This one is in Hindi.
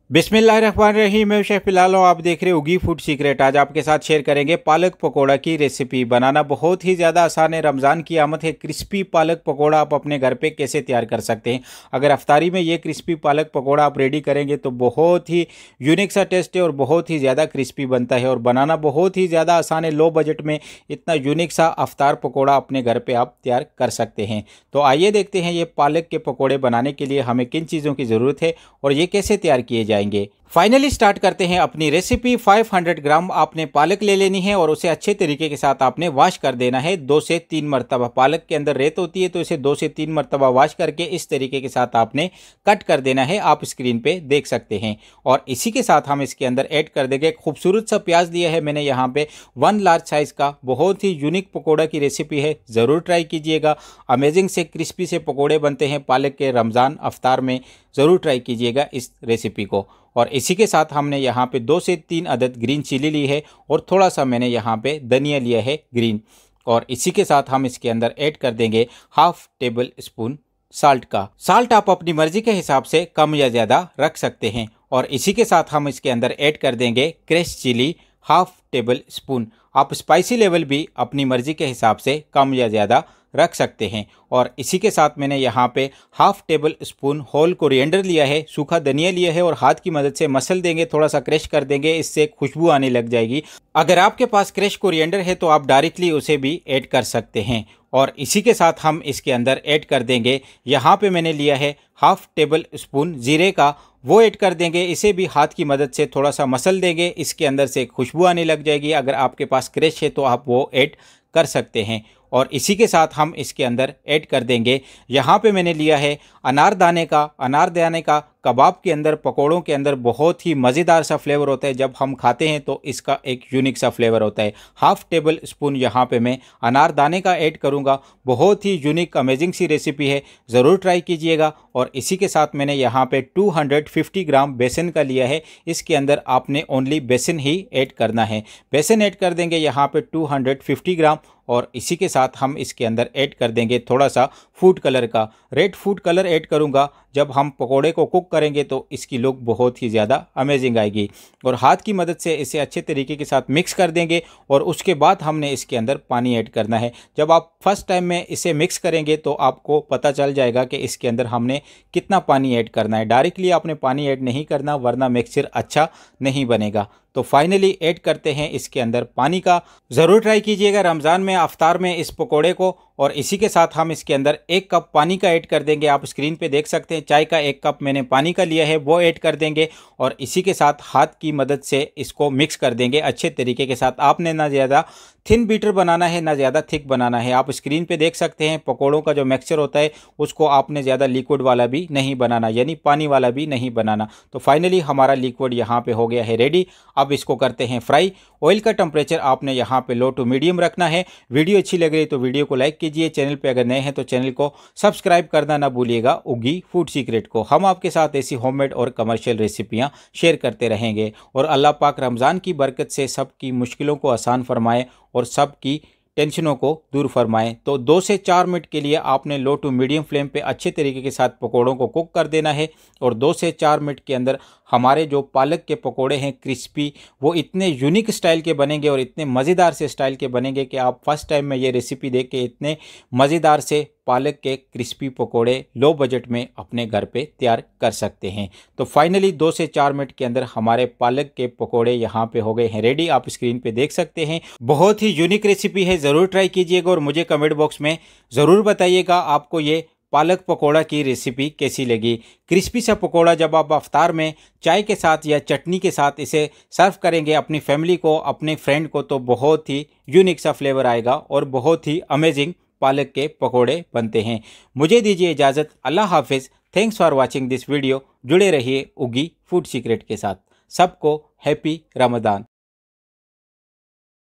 बिस्मिल्लाहिर्रहमानिर्रहीम। मैं शेफ बिलाल हूं, आप देख रहे हो उगी फूड सीक्रेट। आज आपके साथ शेयर करेंगे पालक पकोड़ा की रेसिपी। बनाना बहुत ही ज़्यादा आसान है। रमज़ान की आमद है। क्रिस्पी पालक पकोड़ा आप अपने घर पे कैसे तैयार कर सकते हैं। अगर अफ्तारी में ये क्रिस्पी पालक पकोड़ा आप रेडी करेंगे तो बहुत ही यूनिक सा टेस्ट है और बहुत ही ज़्यादा क्रिस्पी बनता है और बनाना बहुत ही ज़्यादा आसान है। लो बजट में इतना यूनिक सा अफ्तार पकोड़ा अपने घर पर आप तैयार कर सकते हैं। तो आइए देखते हैं ये पालक के पकौड़े बनाने के लिए हमें किन चीज़ों की ज़रूरत है और ये कैसे तैयार किए जाएंगे। फाइनली स्टार्ट करते हैं अपनी रेसिपी। 500 ग्राम आपने पालक ले लेनी है और उसे अच्छे तरीके के साथ आपने वॉश कर देना है 2 से 3 मरतबा। पालक के अंदर रेत होती है तो इसे 2 से 3 मरतबा वॉश करके इस तरीके के साथ आपने कट कर देना है। आप स्क्रीन पे देख सकते हैं। और इसी के साथ हम इसके अंदर ऐड कर देंगे खूबसूरत सा प्याज लिया है मैंने यहाँ पे 1 लार्ज साइज का। बहुत ही यूनिक पकौड़ा की रेसिपी है, ज़रूर ट्राई कीजिएगा। अमेजिंग से क्रिस्पी से पकौड़े बनते हैं पालक के रमज़ान अफ्तार में। ज़रूर ट्राई कीजिएगा इस रेसिपी को। और इसी के साथ हमने यहाँ पे 2 से 3 अदद ग्रीन चिली ली है और थोड़ा सा मैंने यहाँ पे धनिया लिया है ग्रीन। और इसी के साथ हम इसके अंदर ऐड कर देंगे हाफ टेबल स्पून साल्ट का। साल्ट आप अपनी मर्जी के हिसाब से कम या ज़्यादा रख सकते हैं। और इसी के साथ हम इसके अंदर ऐड कर देंगे crush chilli half tablespoon. आप स्पाइसी लेवल भी अपनी मर्जी के हिसाब से कम या ज़्यादा रख सकते हैं। और इसी के साथ मैंने यहाँ पे half tablespoon whole coriander लिया है, सूखा धनिया लिया है और हाथ की मदद से मसल देंगे, थोड़ा सा क्रश कर देंगे, इससे खुशबू आने लग जाएगी। अगर आपके पास क्रश कोरिएंडर है तो आप डायरेक्टली उसे भी ऐड कर सकते हैं। और इसी के साथ हम इसके अंदर ऐड कर देंगे, यहाँ पे मैंने लिया है हाफ टेबल स्पून जीरे का, वो ऐड कर देंगे। इसे भी हाथ की मदद से थोड़ा सा मसल देंगे, इसके अंदर से खुशबू आने लग जाएगी। अगर आपके पास क्रश है तो आप वो ऐड कर सकते हैं। और इसी के साथ हम इसके अंदर ऐड कर देंगे, यहाँ पे मैंने लिया है अनारदाने का। अनारदाने का कबाब के अंदर, पकोड़ों के अंदर बहुत ही मज़ेदार सा फ्लेवर होता है। जब हम खाते हैं तो इसका एक यूनिक सा फ्लेवर होता है। हाफ टेबल स्पून यहाँ पे मैं अनारदाने का ऐड करूँगा। बहुत ही यूनिक अमेजिंग सी रेसिपी है, ज़रूर ट्राई कीजिएगा। और इसी के साथ मैंने यहाँ पे 250 ग्राम बेसन का लिया है। इसके अंदर आपने ओनली बेसन ही ऐड करना है। बेसन ऐड कर देंगे यहाँ पे 250 ग्राम। और इसी के साथ हम इसके अंदर ऐड कर देंगे थोड़ा सा फूड कलर का। रेड फूड कलर ऐड करूँगा। जब हम पकोड़े को कुक करेंगे तो इसकी लुक बहुत ही ज़्यादा अमेजिंग आएगी। और हाथ की मदद से इसे अच्छे तरीके के साथ मिक्स कर देंगे। और उसके बाद हमने इसके अंदर पानी ऐड करना है। जब आप फर्स्ट टाइम में इसे मिक्स करेंगे तो आपको पता चल जाएगा कि इसके अंदर हमने कितना पानी ऐड करना है। डायरेक्टली आपने पानी ऐड नहीं करना, वरना मिक्सचर अच्छा नहीं बनेगा। तो फाइनली ऐड करते हैं इसके अंदर पानी का। ज़रूर ट्राई कीजिएगा रमज़ान में अफ्तार में इस पकोड़े को। और इसी के साथ हम इसके अंदर 1 कप पानी का ऐड कर देंगे। आप स्क्रीन पे देख सकते हैं चाय का 1 कप मैंने पानी का लिया है, वो ऐड कर देंगे। और इसी के साथ हाथ की मदद से इसको मिक्स कर देंगे अच्छे तरीके के साथ। आपने ना ज़्यादा थिन बीटर बनाना है ना ज़्यादा थिक बनाना है। आप स्क्रीन पे देख सकते हैं पकोड़ों का जो मिक्सचर होता है उसको आपने ज़्यादा लिक्विड वाला भी नहीं बनाना, यानी पानी वाला भी नहीं बनाना। तो फाइनली हमारा लिक्विड यहाँ पे हो गया है रेडी। अब इसको करते हैं फ्राई। ऑयल का टेम्परेचर आपने यहाँ पे लो टू मीडियम रखना है। वीडियो अच्छी लग रही तो वीडियो को लाइक कीजिए। चैनल पे अगर नए हैं तो चैनल को सब्सक्राइब करना ना भूलिएगा उगी फूड सीक्रेट को। हम आपके साथ ऐसी होममेड और कमर्शियल रेसिपियाँ शेयर करते रहेंगे। और अल्लाह पाक रमज़ान की बरकत से सबकी मुश्किलों को आसान फरमाए और सबकी टेंशनों को दूर फरमाएं। तो 2 से 4 मिनट के लिए आपने लो टू मीडियम फ्लेम पे अच्छे तरीके के साथ पकोड़ों को कुक कर देना है। और 2 से 4 मिनट के अंदर हमारे जो पालक के पकोड़े हैं क्रिस्पी, वो इतने यूनिक स्टाइल के बनेंगे और इतने मज़ेदार से स्टाइल के बनेंगे कि आप फर्स्ट टाइम में ये रेसिपी देख के इतने मज़ेदार से पालक के क्रिस्पी पकोड़े लो बजट में अपने घर पे तैयार कर सकते हैं। तो फाइनली 2 से 4 मिनट के अंदर हमारे पालक के पकोड़े यहाँ पे हो गए हैं रेडी। आप स्क्रीन पे देख सकते हैं। बहुत ही यूनिक रेसिपी है, ज़रूर ट्राई कीजिएगा और मुझे कमेंट बॉक्स में ज़रूर बताइएगा आपको ये पालक पकोड़ा की रेसिपी कैसी लगी। क्रिस्पी सा पकोड़ा जब आप अफ्तार में चाय के साथ या चटनी के साथ इसे सर्व करेंगे अपनी फैमिली को, अपने फ्रेंड को, तो बहुत ही यूनिक सा फ्लेवर आएगा और बहुत ही अमेजिंग पालक के पकोड़े बनते हैं। मुझे दीजिए इजाज़त। अल्लाह हाफिज़। Thanks for watching this video. जुड़े रहिए उगी फूड सीक्रेट के साथ। सबको हैप्पी रमज़ान।